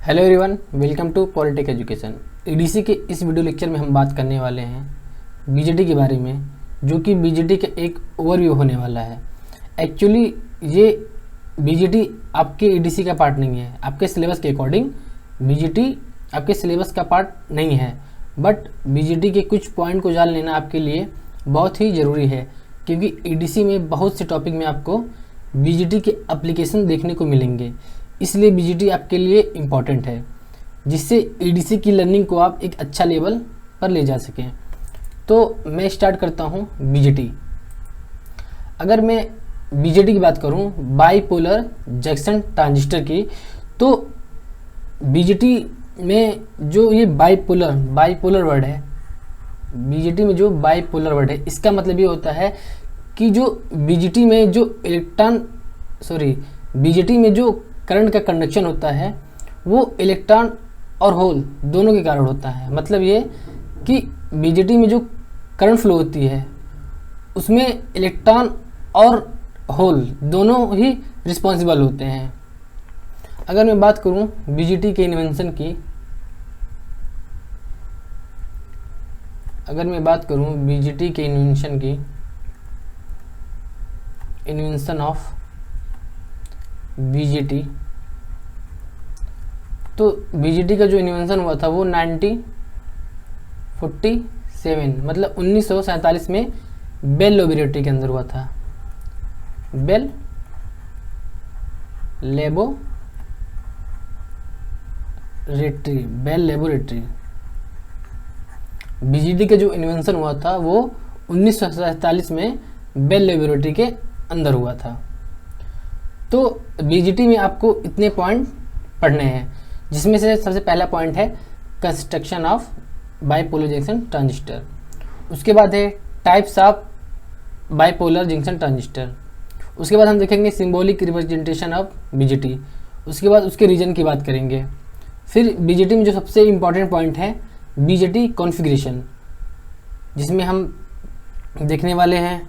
Hello everyone, welcome to politic education. EDC के इस video lecture में हम बात करने वाले हैं बीजेटी के बारे में, जो कि बीजेटी का एक ओवरव्यू होने वाला है। एक्चुअली ये बीजेटी आपके ईडीसी का पार्ट नहीं है। आपके सिलेबस के अकॉर्डिंग बीजेटी आपके सिलेबस का पार्ट नहीं है, बट बीजेटी के कुछ पॉइंट को जान लेना आपके लिए बहुत ही ज़रूरी है, क्योंकि ईडीसी में बहुत से टॉपिक में आपको बीजेटी के एप्लीकेशन देखने को मिलेंगे। इसलिए बीजेटी आपके लिए इम्पॉर्टेंट है, जिससे ईडीसी की लर्निंग को आप एक अच्छा लेवल पर ले जा सकें। तो मैं स्टार्ट करता हूं बीजेटी। अगर मैं बीजेटी की बात करूं, बाईपोलर जंक्शन ट्रांजिस्टर की, तो बीजेटी में जो ये बाईपोलर वर्ड है, बीजेटी में जो बाईपोलर वर्ड है, इसका मतलब ये होता है कि जो बीजेटी में जो बीजेटी में जो करंट का कंडक्शन होता है वो इलेक्ट्रॉन और होल दोनों के कारण होता है। मतलब ये कि बीजेटी में जो करंट फ्लो होती है उसमें इलेक्ट्रॉन और होल दोनों ही रिस्पॉन्सिबल होते हैं। अगर मैं बात करूं बीजेटी के इन्वेंशन की, इन्वेंशन ऑफ बीजेटी, तो बीजेटी का जो इन्वेंशन हुआ था वो 1947 मतलब 1947 में बेल लेबोरेटरी के अंदर हुआ था। बेल लेबोरेटरी बीजेटी का जो इन्वेंशन हुआ था वो 1947 में बेल लेबोरेटरी के अंदर हुआ था। तो बीजेटी में आपको इतने पॉइंट पढ़ने हैं, जिसमें से सबसे पहला पॉइंट है construction of bipolar junction transistor. उसके बाद है types of bipolar junction transistor. उसके बाद हम देखेंगे सिंबॉलिक रिप्रेजेंटेशन ऑफ बीजेटी। उसके बाद उसके रीजन की बात करेंगे। फिर बीजेटी में जो सबसे इम्पॉर्टेंट पॉइंट है बीजेटी कॉन्फ़िगरेशन, जिसमें हम देखने वाले हैं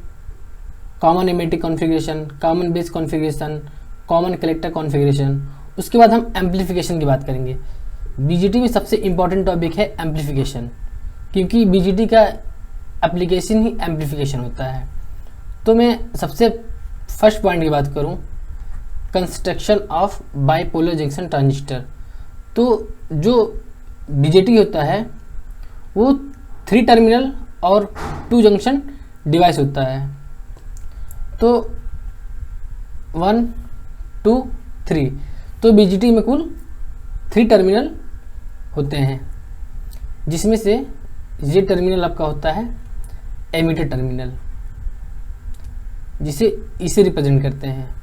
common emitter configuration, common base configuration, common collector configuration. उसके बाद हम एम्पलीफिकेशन की बात करेंगे। बीजेटी में सबसे इम्पॉर्टेंट टॉपिक है एम्पलीफिकेशन, क्योंकि बीजेटी का एप्लीकेशन ही एम्पलीफिकेशन होता है। तो मैं सबसे फर्स्ट पॉइंट की बात करूं, construction of bipolar junction transistor. तो जो बीजेटी होता है वो 3 टर्मिनल और 2 जंक्शन डिवाइस होता है। तो 1, 2, 3, तो बीजेटी में कुल 3 टर्मिनल होते हैं, जिसमें से ये टर्मिनल आपका होता है एमिटर टर्मिनल, जिसे इसे रिप्रेजेंट करते हैं।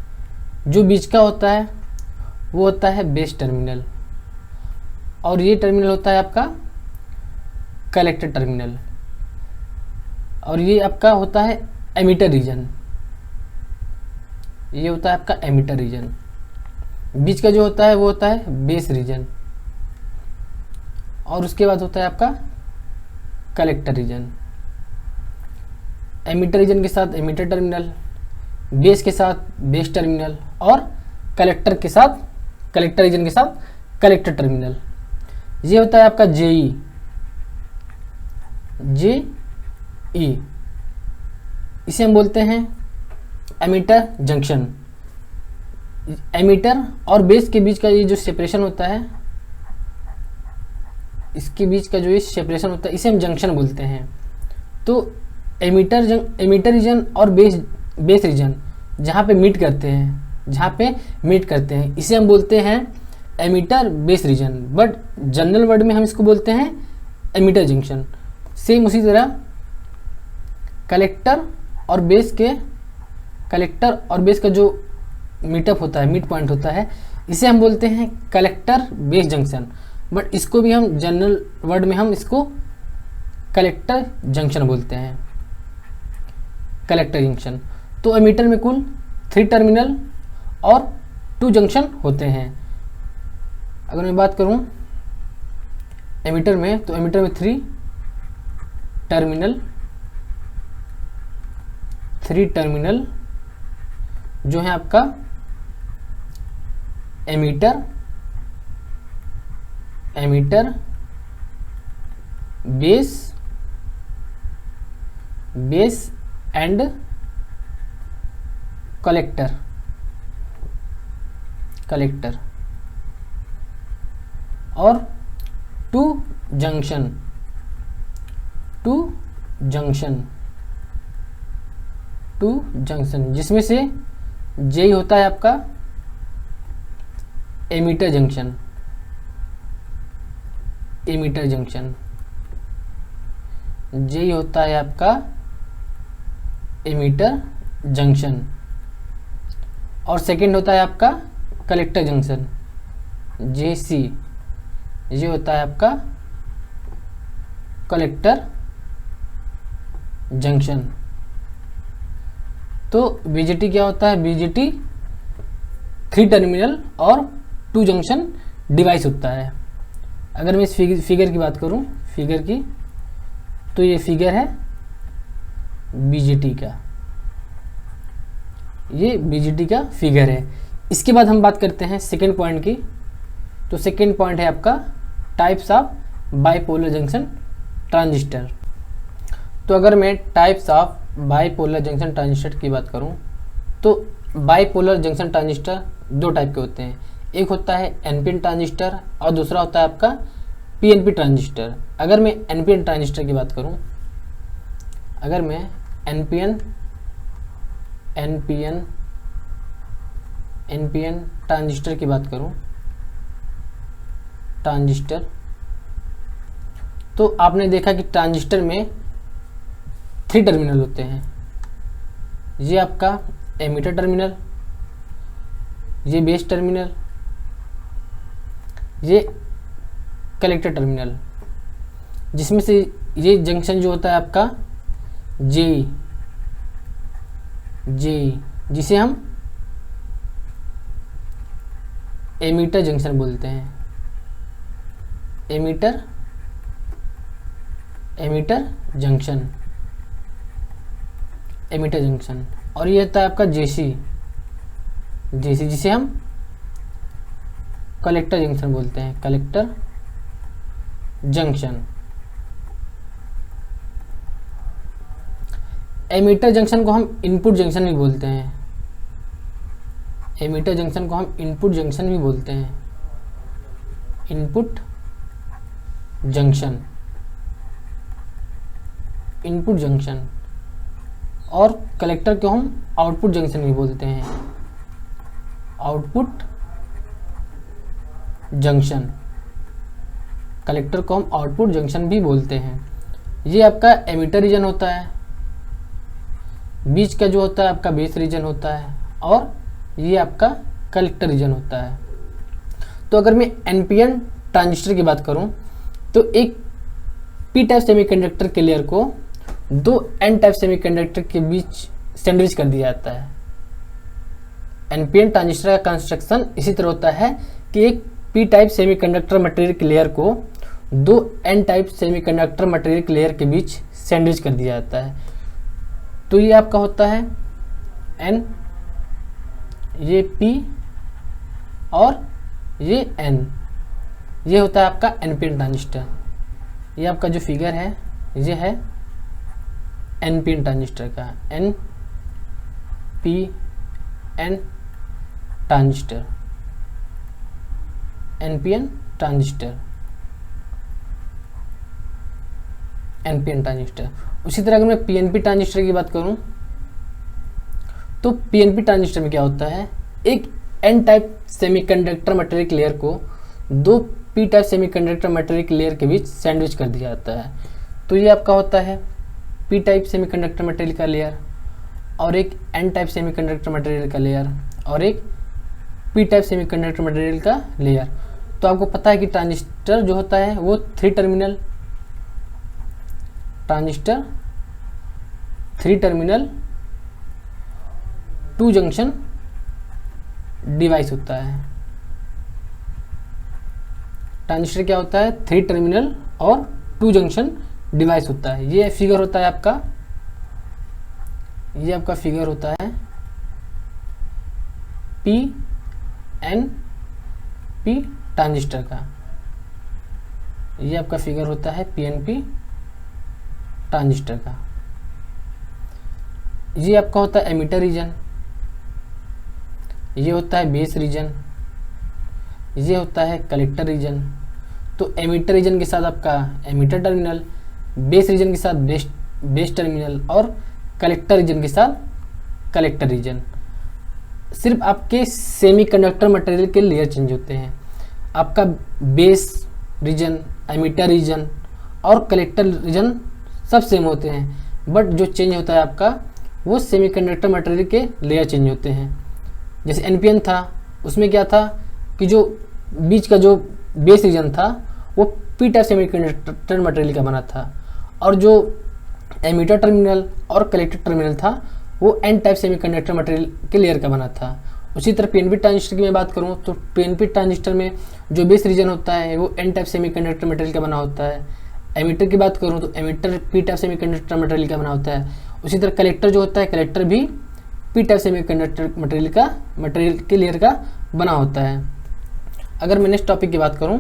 जो बीच का होता है वो होता है बेस टर्मिनल, और ये टर्मिनल होता है आपका कलेक्टर टर्मिनल, और ये आपका होता है एमिटर रीजन। ये होता है आपका एमिटर रीजन। बीच का जो होता है वो होता है बेस रीजन, और उसके बाद होता है आपका कलेक्टर रीजन। एमिटर रीजन के साथ एमिटर टर्मिनल, बेस के साथ बेस टर्मिनल, और कलेक्टर रीजन के साथ कलेक्टर टर्मिनल। ये होता है आपका जेई। इसे हम बोलते हैं एमिटर जंक्शन। एमिटर और बेस के बीच का ये जो सेपरेशन होता है, इसके बीच का जो ये सेपरेशन होता है, इसे हम जंक्शन बोलते हैं। तो एमिटर रीजन और बेस रीजन जहाँ पे मीट करते हैं, इसे हम बोलते हैं emitter base reason, but general word में हम इसको बोलते हैं एमिटर जंक्शन। सेम उसी तरह कलेक्टर और बेस का जो मीटअप होता है, मीट पॉइंट होता है, इसे हम बोलते हैं कलेक्टर बेस जंक्शन, बट इसको भी हम जनरल वर्ड में हम इसको कलेक्टर जंक्शन बोलते हैं, कलेक्टर जंक्शन। तो एमीटर में कुल 3 टर्मिनल और 2 जंक्शन होते हैं। अगर मैं बात करूं एमीटर में, तो एमीटर में 3 टर्मिनल जो है आपका emitter emitter, base and collector और टू जंक्शन जिसमें से जे होता है आपका एमीटर जंक्शन, जे होता है आपका एमीटर जंक्शन और सेकंड होता है आपका कलेक्टर जंक्शन, JC, ये होता है आपका कलेक्टर जंक्शन। तो BJT क्या होता है? BJT 3 टर्मिनल और 2 जंक्शन डिवाइस होता है। अगर मैं इस फिगर की बात करूं, तो ये फिगर है BJT का, ये BJT का फिगर है। इसके बाद हम बात करते हैं सेकेंड पॉइंट की। तो सेकेंड पॉइंट है आपका types of bipolar junction transistor. तो अगर मैं types of bipolar junction transistor की बात करूं, तो बाइपोलर जंक्शन ट्रांजिस्टर 2 टाइप के होते हैं। एक होता है NPN ट्रांजिस्टर और दूसरा होता है आपका PNP ट्रांजिस्टर। अगर मैं NPN ट्रांजिस्टर की बात करूं, अगर मैं NPN ट्रांजिस्टर की बात करूं, तो आपने देखा कि ट्रांजिस्टर में 3 टर्मिनल होते हैं। ये आपका एमीटर टर्मिनल, ये बेस टर्मिनल, ये कलेक्टर टर्मिनल, जिसमें से ये जंक्शन जो होता है आपका जे, जिसे हम एमीटर जंक्शन बोलते हैं। एमीटर जंक्शन, और ये होता है आपका JC, जिसे हम कलेक्टर जंक्शन बोलते हैं, कलेक्टर जंक्शन। एमीटर जंक्शन को हम इनपुट जंक्शन भी बोलते हैं, इनपुट जंक्शन, और कलेक्टर को हम आउटपुट जंक्शन भी बोलते हैं, कलेक्टर को हम आउटपुट जंक्शन भी बोलते हैं। ये आपका एमीटर रीजन होता है, बीच का जो होता है आपका बेस रीजन होता है, और ये आपका कलेक्टर रीजन होता है। तो अगर मैं NPN ट्रांजिस्टर की बात करूं, तो एक P टाइप सेमीकंडक्टर के लेयर को 2 N टाइप सेमीकंडक्टर के बीच सैंडविच कर दिया जाता है। NPN ट्रांजिस्टर का कंस्ट्रक्शन इसी तरह होता है कि एक P टाइप सेमीकंडक्टर मटेरियल के लेयर को 2 N टाइप सेमीकंडक्टर मटेरियल के लेयर के बीच सैंडविच कर दिया जाता है। तो ये आपका होता है N, ये P और ये N, ये होता है आपका NPN ट्रांजिस्टर। ये आपका जो फिगर है ये है NPN ट्रांजिस्टर का, NPN ट्रांजिस्टर, NPN ट्रांजिस्टर। उसी तरह अगर मैं PNP ट्रांजिस्टर की बात करूं, तो PNP ट्रांजिस्टर में क्या होता है, एक N type semiconductor material layer को 2 P type semiconductor material layer के बीच सैंडविच कर दिया जाता है। तो ये आपका होता है P टाइप सेमीकंडक्टर मटेरियल का लेयर, और एक N टाइप सेमीकंडक्टर मटेरियल का लेयर, और एक P टाइप सेमीकंडक्टर मटेरियल का लेयर। तो आपको पता है कि ट्रांजिस्टर जो होता है वो 3 टर्मिनल 2 जंक्शन डिवाइस होता है। ट्रांजिस्टर क्या होता है, 3 टर्मिनल और 2 जंक्शन डिवाइस होता है। ये फिगर होता है आपका, ये आपका फिगर होता है PNP ट्रांजिस्टर का, ये आपका फिगर होता है पीएनपी ट्रांजिस्टर का। ये आपका होता है एमिटर रीजन, ये होता है बेस रीजन, ये होता है कलेक्टर रीजन। तो एमिटर रीजन के साथ आपका एमिटर टर्मिनल, बेस रीजन के साथ बेस टर्मिनल और कलेक्टर रीजन के साथ कलेक्टर रीजन। सिर्फ आपके सेमीकंडक्टर मटेरियल के लेयर चेंज होते हैं। आपका बेस रीजन, एमिटर रीजन और कलेक्टर रीजन सब सेम होते हैं, बट जो चेंज होता है आपका वो सेमीकंडक्टर मटेरियल के लेयर चेंज होते हैं। जैसे एनपीएन था, उसमें क्या था कि जो बीच का जो बेस रीजन था वो पी टाइप सेमीकंडक्टर मटेरियल का बना था, और जो एमिटर टर्मिनल और कलेक्टर टर्मिनल था वो एन टाइप सेमीकंडक्टर मटेरियल के लेयर का बना था। उसी तरह पीएनपी ट्रांजिस्टर की मैं बात करूँ तो पीएनपी ट्रांजिस्टर में जो बेस रीजन होता है वो एन टाइप सेमीकंडक्टर मटेरियल का बना होता है। एमिटर की बात करूँ तो emitter P type semiconductor material का बना होता है। उसी तरह कलेक्टर जो होता है, कलेक्टर भी पी टाइप सेमीकंडक्टर मटेरियल के लेयर का बना होता है। अगर मैं नेक्स्ट टॉपिक की बात करूँ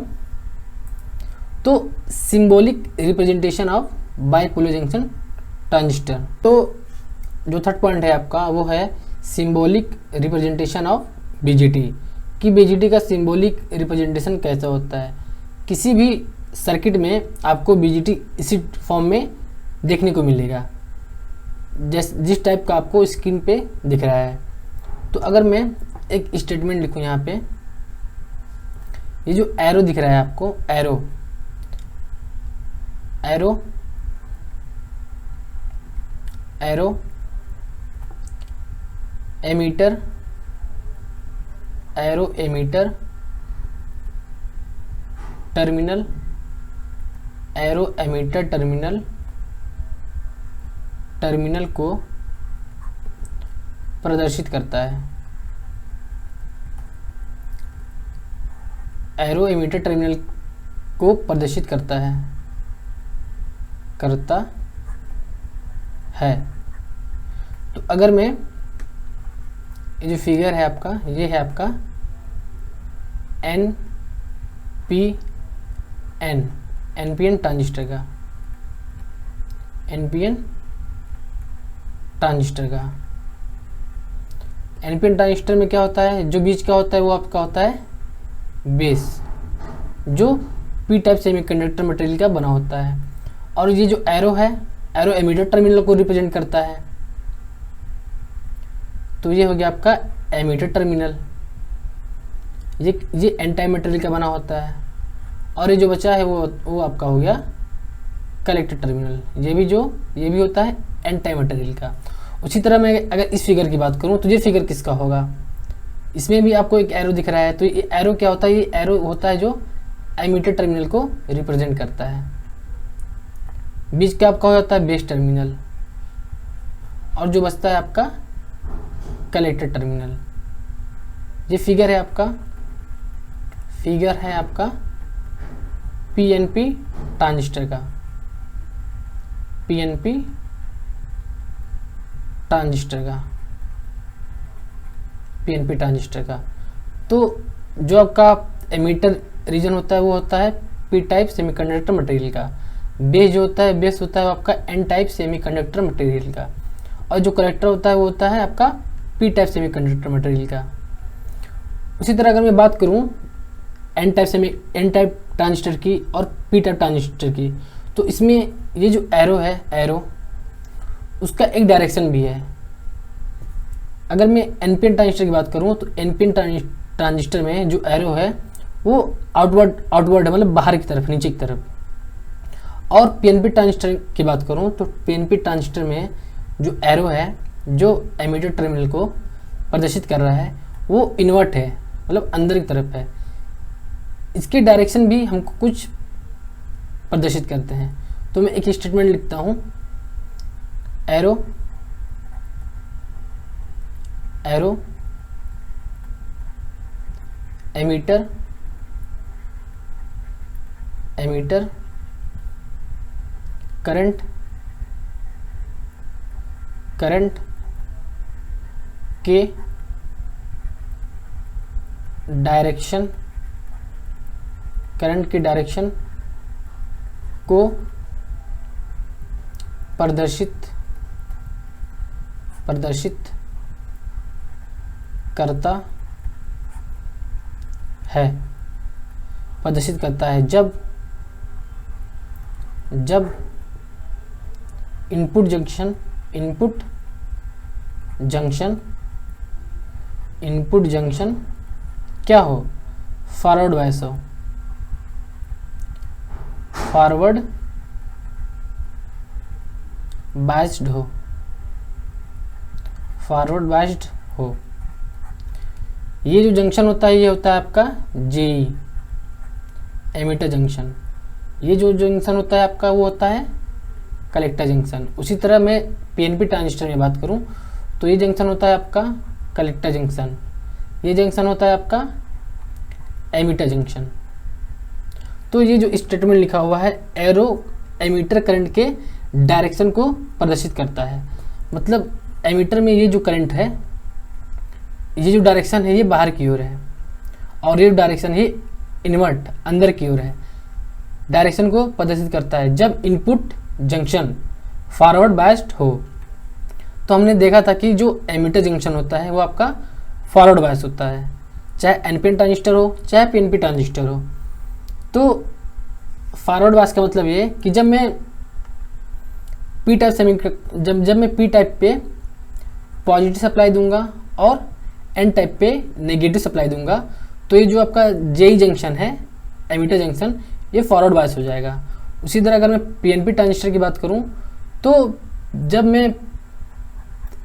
तो symbolic representation of bipolar junction transistor. तो जो थर्ड पॉइंट है आपका वो है सिंबॉलिक रिप्रेजेंटेशन ऑफ बीजीटी, कि बीजीटी का सिंबॉलिक रिप्रेजेंटेशन कैसा होता है। किसी भी सर्किट में आपको बीजीटी इसी फॉर्म में देखने को मिलेगा जिस टाइप का आपको स्क्रीन पे दिख रहा है। तो अगर मैं एक स्टेटमेंट लिखूं यहाँ पे, ये जो एरो दिख रहा है आपको, arrow arrow arrow emitter, arrow emitter terminal, arrow emitter terminal, terminal को प्रदर्शित करता है। एरो एमीटर टर्मिनल को प्रदर्शित करता है। तो अगर मैं ये जो फिगर है आपका, ये है आपका एनपीएन ट्रांजिस्टर का, एनपीएन ट्रांजिस्टर में क्या होता है, जो बीच का होता है वो आपका होता है बेस, जो पी टाइप सेमीकंडक्टर मटेरियल का बना होता है। और ये जो एरो है, एरो एमिटर टर्मिनल को रिप्रेजेंट करता है। तो ये हो गया आपका एमिटर टर्मिनल, ये एन टाइप मटेरियल का बना होता है। और ये जो बचा है वो आपका हो गया कलेक्टर टर्मिनल, ये भी होता है एन टाइप मटेरियल का। उसी तरह मैं अगर इस फिगर की बात करूं तो ये फिगर किसका होगा, इसमें भी आपको एक एरो दिख रहा है। तो ये एरो क्या होता है, ये एरो होता है जो एमिटर टर्मिनल को रिप्रेजेंट करता है। बीच का आपका हो जाता है बेस टर्मिनल, और जो बचता है आपका कलेक्टर टर्मिनल। ये फिगर है आपका पीएनपी ट्रांजिस्टर का, पीएनपी ट्रांजिस्टर का। तो जो आपका एमिटर रीजन होता है वो होता है पी टाइप सेमीकंडक्टर मटेरियल का। बेस जो होता है, बेस होता है आपका एन टाइप सेमीकंडक्टर मटेरियल का। और जो कलेक्टर होता है वो होता है आपका पी टाइप सेमीकंडक्टर मटेरियल का। उसी तरह अगर मैं बात करूं एन टाइप ट्रांजिस्टर की और पी टाइप ट्रांजिस्टर की, तो इसमें ये जो एरो है, एरो उसका एक डायरेक्शन भी है। अगर मैं एनपीएन ट्रांजिस्टर की बात करूं तो एनपीएन ट्रांजिस्टर में जो एरो है वो आउटवर्ड है, मतलब बाहर की तरफ, नीचे की तरफ। और पीएनपी ट्रांजिस्टर की बात करूं तो पीएनपी ट्रांजिस्टर में जो एरो है, जो एमिटर टर्मिनल को प्रदर्शित कर रहा है, वो इन्वर्ट है, मतलब अंदर की तरफ है। इसके डायरेक्शन भी हमको कुछ प्रदर्शित करते हैं। तो मैं एक स्टेटमेंट लिखता हूं, एरो एमिटर करंट के डायरेक्शन को प्रदर्शित करता है, जब इनपुट जंक्शन क्या हो, फॉरवर्ड बायस हो, फॉरवर्ड बायस्ड हो। ये जो जंक्शन होता है ये होता है आपका जेई, एमिटर जंक्शन। ये जो जंक्शन होता है आपका वो होता है कलेक्टर जंक्शन। उसी तरह मैं पीएनपी ट्रांजिस्टर में बात करूं तो ये जंक्शन होता है आपका कलेक्टर जंक्शन, ये जंक्शन होता है आपका एमिटर जंक्शन। तो ये जो स्टेटमेंट लिखा हुआ है, एरो एमिटर करंट के डायरेक्शन को प्रदर्शित करता है। मतलब एमिटर में ये जो करंट है, ये जो डायरेक्शन है ये बाहर की ओर है, और ये डायरेक्शन है इनवर्ट अंदर की ओर है। डायरेक्शन को प्रदर्शित करता है जब इनपुट जंक्शन फॉरवर्ड बायस्ड हो। तो हमने देखा था कि जो एमिटर जंक्शन होता है वो आपका फॉरवर्ड बायस होता है, चाहे एनपीएन ट्रांजिस्टर हो चाहे पीएनपी ट्रांजिस्टर हो। तो फॉरवर्ड बायस का मतलब ये कि जब मैं पी टाइप पे पॉजिटिव सप्लाई दूंगा और एन टाइप पे नेगेटिव सप्लाई दूंगा, तो ये जो आपका जेई जंक्शन है, एमिटर जंक्शन, ये फॉरवर्ड बायस हो जाएगा। उसी तरह अगर मैं पीएनपी ट्रांजिस्टर की बात करूं तो जब मैं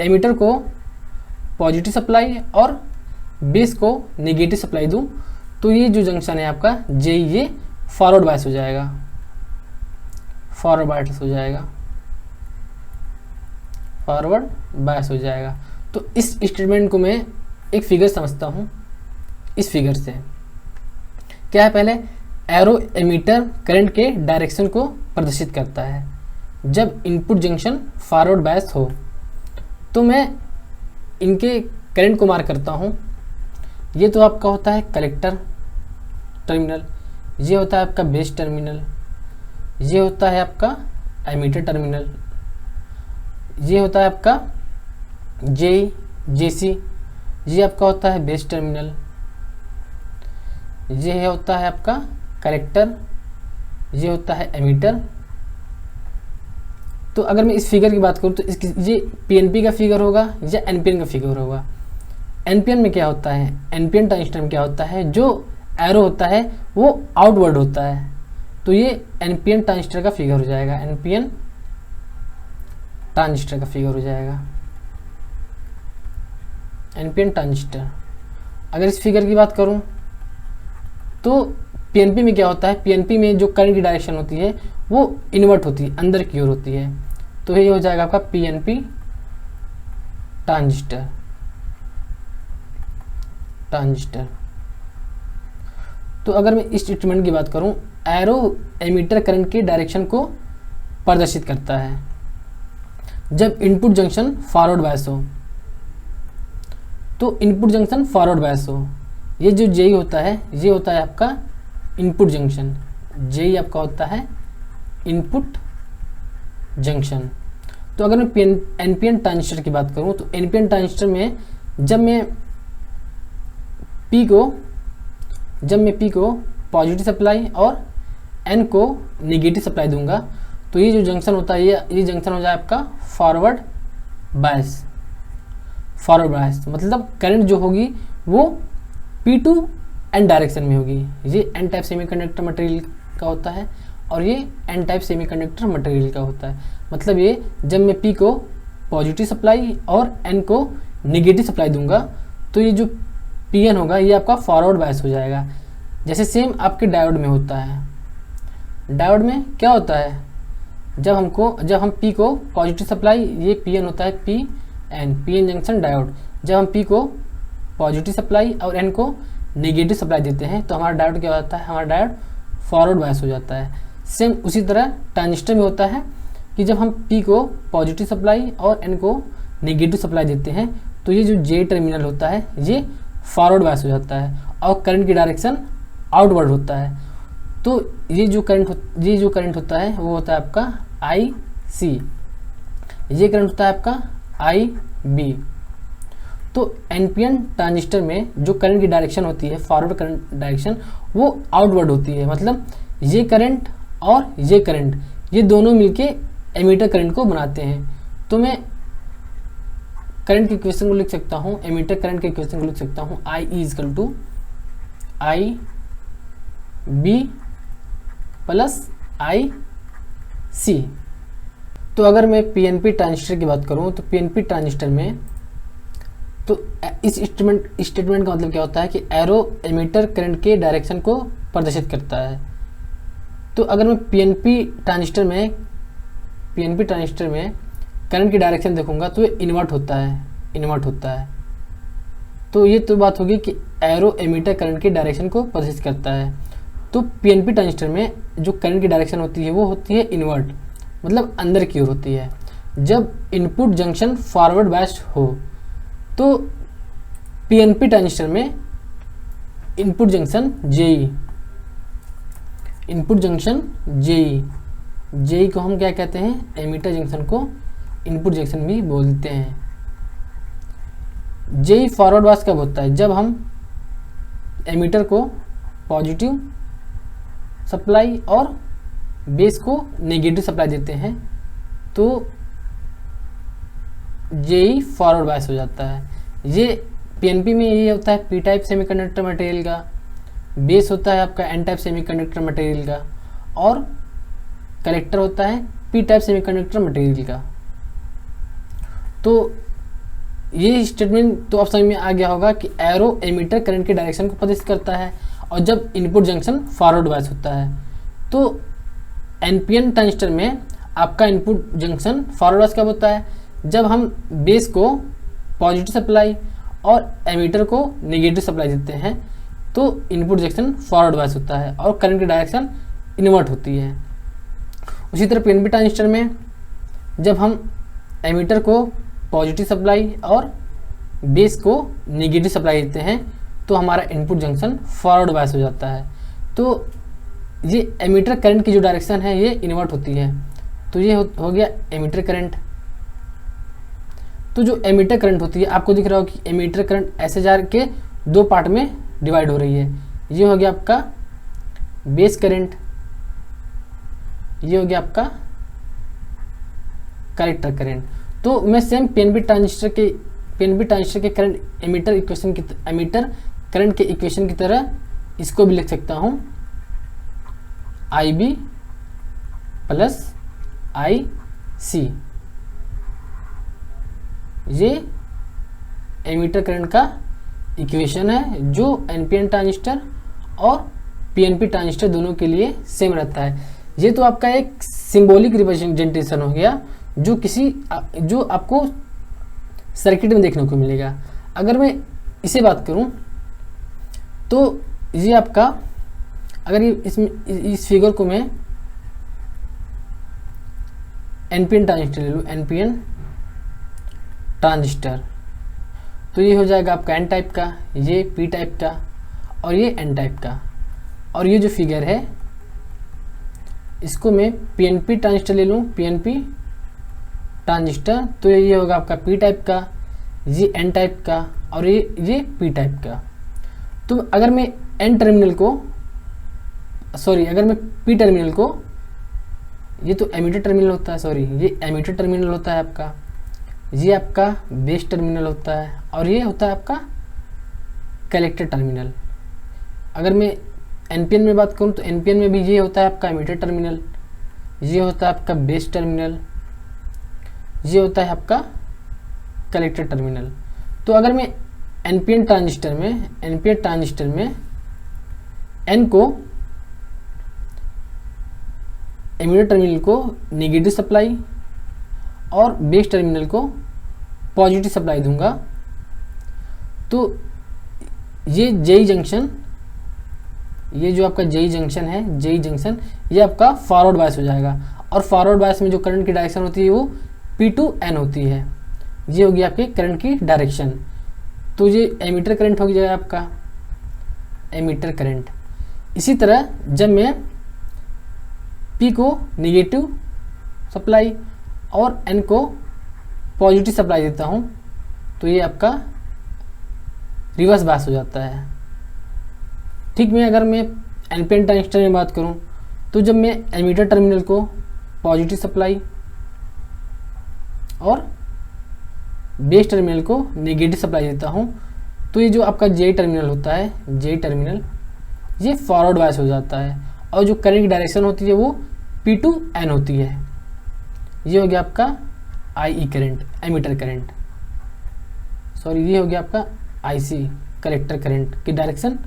एमिटर को पॉजिटिव सप्लाई और बेस को नेगेटिव सप्लाई दूं, तो ये जो जंक्शन है आपका जेई, ये फॉरवर्ड बायस हो जाएगा, फॉरवर्ड बायस हो जाएगा। तो इस स्टेटमेंट को मैं एक फिगर समझता हूं। इस फिगर से क्या है, पहले एरो एमिटर करंट के डायरेक्शन को प्रदर्शित करता है जब इनपुट जंक्शन फॉरवर्ड बायस हो। तो मैं इनके करंट को मार्क करता हूं। ये तो आपका होता है कलेक्टर टर्मिनल, ये होता है आपका बेस टर्मिनल, ये होता है आपका एमिटर टर्मिनल, ये होता है आपका जेसी, ये आपका होता है बेस टर्मिनल, ये होता है आपका कलेक्टर, ये होता है एमिटर। तो अगर मैं इस फिगर की बात करूँ तो ये पीएनपी का फिगर होगा या एनपीएन का फिगर होगा। एनपीएन में क्या होता है, एनपीएन ट्रांजिस्टर में क्या होता है, जो एरो होता है वो आउटवर्ड होता है। तो ये एनपीएन ट्रांजिस्टर का फिगर हो जाएगा, एनपीएन ट्रांजिस्टर का फिगर हो जाएगा, एनपीएन ट्रांजिस्टर। अगर इस फिगर की बात करूं तो पीएनपी में क्या होता है, पीएनपी में जो करंट की डायरेक्शन होती है वो इन्वर्ट होती है, अंदर की ओर होती है। तो ये हो जाएगा आपका पीएनपी ट्रांजिस्टर। तो अगर मैं इस स्टेटमेंट की बात करूं, एरो एमिटर करंट के डायरेक्शन को प्रदर्शित करता है जब इनपुट जंक्शन फॉरवर्ड बायस हो। तो इनपुट जंक्शन फॉरवर्ड बायस हो, ये जो जेई होता है ये होता है आपका इनपुट जंक्शन, जेई आपका होता है इनपुट जंक्शन। तो अगर मैं एनपीएन ट्रांजिस्टर की बात करूं तो एनपीएन ट्रांजिस्टर में जब मैं पी को पॉजिटिव सप्लाई और एन को नेगेटिव सप्लाई दूंगा, तो ये जो जंक्शन होता है ये जंक्शन हो जाए आपका फॉरवर्ड बायस। मतलब करंट जो होगी वो P2 एन डायरेक्शन में होगी। ये एन टाइप सेमीकंडक्टर मटेरियल का होता है और ये एन टाइप सेमीकंडक्टर मटेरियल का होता है। मतलब ये जब मैं P को पॉजिटिव सप्लाई और N को नेगेटिव सप्लाई दूंगा, तो ये जो Pn होगा ये आपका फॉरवर्ड बायस हो जाएगा। जैसे सेम आपके डायोड में होता है। डायोड में क्या होता है, जब हम P को पॉजिटिव सप्लाई, ये Pn होता है पीएन जंक्शन डायोड। जब हम P को पॉजिटिव सप्लाई और N को नेगेटिव सप्लाई देते हैं तो हमारा डायोड क्या होता है, हमारा डायोड फॉरवर्ड बायस हो जाता है। सेम उसी तरह ट्रांजिस्टर में होता है कि जब हम P को पॉजिटिव सप्लाई और N को नेगेटिव सप्लाई देते हैं तो ये जो J टर्मिनल होता है ये फॉरवर्ड बायस हो जाता है और करंट की डायरेक्शन आउटवर्ड होता है। तो ये जो करंट होता है वो होता है आपका IC, ये करंट होता है आपका IB। तो NPN ट्रांजिस्टर में जो करंट की डायरेक्शन होती है, फॉरवर्ड करंट डायरेक्शन, वो आउटवर्ड होती है। मतलब ये करंट और ये करंट, ये दोनों मिलके एमीटर करंट को बनाते हैं। तो मैं करंट की इक्वेशन को लिख सकता हूँ, एमीटर करंट की इक्वेशन को लिख सकता हूँ, IE equal to IB plus IC। तो अगर मैं PNP ट्रांजिस्टर की बात करूँ तो PNP ट्रांजिस्टर में तो इस स्टेटमेंट का मतलब क्या होता है कि एरो एमीटर करंट के डायरेक्शन को प्रदर्शित करता है। तो अगर मैं PNP ट्रांजिस्टर में करंट की डायरेक्शन देखूंगा तो ये इन्वर्ट होता है। तो ये तो बात होगी कि एरो एमीटर करंट की डायरेक्शन को प्रदर्शित करता है। तो PNP ट्रांजिस्टर में जो करंट की डायरेक्शन होती है वो होती है इन्वर्ट, मतलब अंदर की ओर होती है। जब इनपुट जंक्शन फॉरवर्ड बायस्ड हो तो PNP ट्रांजिस्टर में इनपुट जंक्शन जेई को हम क्या कहते हैं, एमीटर जंक्शन को इनपुट जंक्शन भी बोलते हैं। जेई फॉरवर्ड बायस कब होता है, जब हम एमीटर को पॉजिटिव सप्लाई और बेस को नेगेटिव सप्लाई देते हैं तो जेई फॉरवर्ड बायस हो जाता है। ये PNP में ये होता है P टाइप सेमीकंडक्टर मटेरियल का, बेस होता है आपका N टाइप सेमीकंडक्टर मटेरियल का, और कलेक्टर होता है P टाइप सेमीकंडक्टर मटेरियल का। तो ये स्टेटमेंट तो आप समझ में आ गया होगा कि एरो एमीटर करंट के डायरेक्शन को प्रदर्शित करता है और जब इनपुट जंक्शन फॉरवर्ड बायस होता है। तो NPN ट्रांजिस्टर में आपका इनपुट जंक्शन फॉरवर्ड बायस कब होता है, जब हम बेस को पॉजिटिव सप्लाई और एमीटर को नेगेटिव सप्लाई देते हैं तो इनपुट जंक्शन फॉरवर्ड बायस होता है और करंट की डायरेक्शन इन्वर्ट होती है। उसी तरह PNP ट्रांजिस्टर में जब हम एमीटर को पॉजिटिव सप्लाई और बेस को नेगेटिव सप्लाई देते हैं तो हमारा इनपुट जंक्शन फॉरवर्ड बायस हो जाता है। तो ये एमीटर करंट की जो डायरेक्शन है ये इन्वर्ट होती है। तो ये हो गया एमीटर करंट। तो जो एमीटर करंट होती है, आपको दिख रहा हो कि एमीटर करंट ऐसे जा के दो पार्ट में डिवाइड हो रही है। ये हो गया आपका बेस करंट, ये हो गया आपका कलेक्टर करंट। तो मैं सेम PNP ट्रांजिस्टर के करंट एमीटर करंट के इक्वेशन की तरह इसको भी लिख सकता हूँ, IB प्लस IC। ये एमीटर करंट का इक्वेशन है जो NPN ट्रांजिस्टर और PNP ट्रांजिस्टर दोनों के लिए सेम रहता है। ये तो आपका एक सिंबॉलिक रिप्रेजेंटेशन हो गया जो आपको सर्किट में देखने को मिलेगा। अगर मैं इसे बात करूं तो ये आपका, अगर इस फिगर को मैं NPN ट्रांजिस्टर ले लूँ, NPN ट्रांजिस्टर, तो ये हो जाएगा आपका N टाइप का, ये P टाइप का और ये N टाइप का। और ये जो फिगर है इसको मैं PNP ट्रांजिस्टर ले लूँ, PNP ट्रांजिस्टर, तो ये होगा आपका P टाइप का, ये N टाइप का और ये P टाइप का। तो अगर मैं P टर्मिनल को, ये तो एमीटर टर्मिनल होता है, ये एमीटर टर्मिनल होता है आपका, ये आपका बेस टर्मिनल होता है और ये होता है आपका कलेक्टर टर्मिनल। अगर मैं NPN में बात करूँ तो NPN में भी ये होता है आपका एमीटर टर्मिनल, ये होता है आपका बेस टर्मिनल, ये होता है आपका कलेक्टर टर्मिनल। तो अगर मैं NPN ट्रांजिस्टर में N को एमीटर टर्मिनल को नेगेटिव सप्लाई और बेस टर्मिनल को पॉजिटिव सप्लाई दूंगा तो ये जेई जंक्शन, ये जो आपका जेई जंक्शन है, जेई जंक्शन ये आपका फॉरवर्ड बायस हो जाएगा और फॉरवर्ड बायस में जो करंट की डायरेक्शन होती है वो P to N होती है। ये होगी आपकी करंट की डायरेक्शन। तो ये एमीटर करंट हो जाएगा आपका एमीटर करंट। इसी तरह जब मैं P को नेगेटिव सप्लाई और N को पॉजिटिव सप्लाई देता हूँ तो ये आपका रिवर्स बायस हो जाता है। ठीक मैं अगर मैं NPN ट्रांजिस्टर में बात करूँ तो जब मैं एमीटर टर्मिनल को पॉजिटिव सप्लाई और बेस टर्मिनल को नेगेटिव सप्लाई देता हूँ तो ये जो आपका J टर्मिनल होता है, J टर्मिनल ये फॉरवर्ड बायस हो जाता है और जो करंट की डायरेक्शन होती है वो P to N होती है। ये हो गया आपका IE current, emitter current, sorry ये हो गया आपका IC कलेक्टर करंट की डायरेक्शन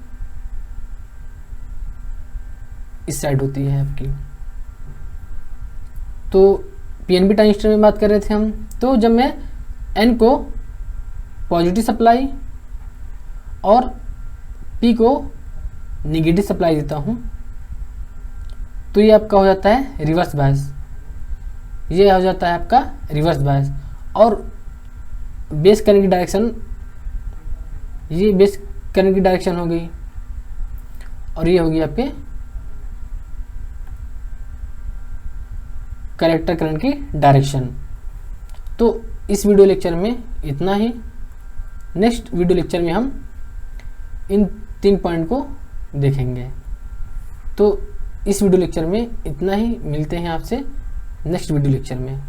इस साइड होती है आपकी। तो PNP ट्रांजिस्टर में बात कर रहे थे हम, तो जब मैं N को पॉजिटिव सप्लाई और P को नेगेटिव सप्लाई देता हूँ तो ये आपका हो जाता है रिवर्स बायस, ये हो जाता है आपका रिवर्स बायस। और बेस करंट की डायरेक्शन, ये बेस करंट की डायरेक्शन हो गई और ये होगी आपके कलेक्टर करंट की डायरेक्शन। तो इस वीडियो लेक्चर में इतना ही। नेक्स्ट वीडियो लेक्चर में हम इन 3 पॉइंट को देखेंगे। तो इस वीडियो लेक्चर में इतना ही, मिलते हैं आपसे नेक्स्ट वीडियो लेक्चर में।